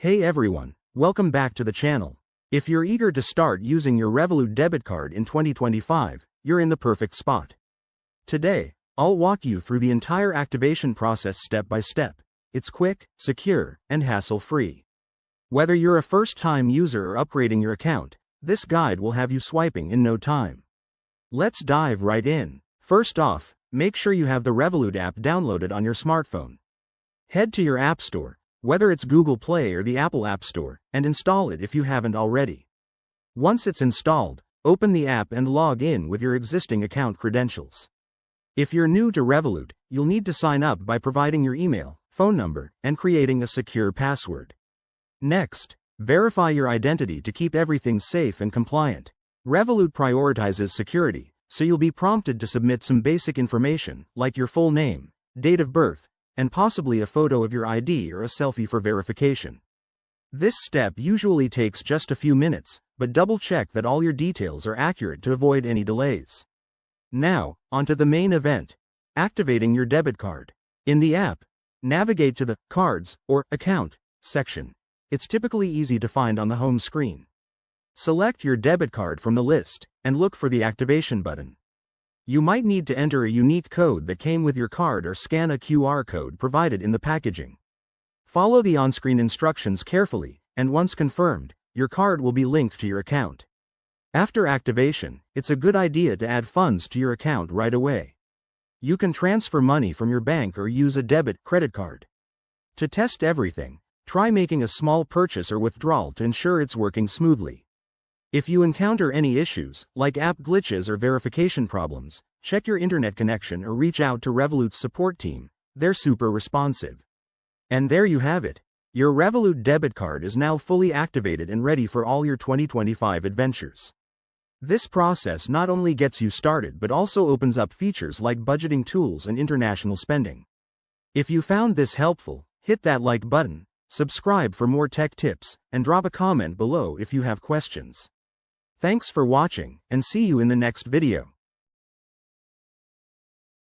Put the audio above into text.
Hey everyone, welcome back to the channel. If you're eager to start using your Revolut debit card in 2025, you're in the perfect spot. Today, I'll walk you through the entire activation process step by step. It's quick, secure, and hassle-free. Whether you're a first-time user or upgrading your account, this guide will have you swiping in no time. Let's dive right in. First off, make sure you have the Revolut app downloaded on your smartphone. Head to your App Store, whether it's Google Play or the Apple App Store, and install it if you haven't already. Once it's installed, open the app and log in with your existing account credentials. If you're new to Revolut, you'll need to sign up by providing your email, phone number, and creating a secure password. Next, verify your identity to keep everything safe and compliant. Revolut prioritizes security, so you'll be prompted to submit some basic information, like your full name, date of birth, and possibly a photo of your ID or a selfie for verification. This step usually takes just a few minutes, but double-check that all your details are accurate to avoid any delays. Now, onto the main event, activating your debit card. In the app, navigate to the Cards or Account section. It's typically easy to find on the home screen. Select your debit card from the list, and look for the activation button. You might need to enter a unique code that came with your card or scan a QR code provided in the packaging. Follow the on-screen instructions carefully, and once confirmed, your card will be linked to your account. After activation, it's a good idea to add funds to your account right away. You can transfer money from your bank or use a debit/credit card. To test everything, try making a small purchase or withdrawal to ensure it's working smoothly. If you encounter any issues, like app glitches or verification problems, check your internet connection or reach out to Revolut's support team. They're super responsive. And there you have it. Your Revolut debit card is now fully activated and ready for all your 2025 adventures. This process not only gets you started but also opens up features like budgeting tools and international spending. If you found this helpful, hit that like button, subscribe for more tech tips, and drop a comment below if you have questions. Thanks for watching, and see you in the next video.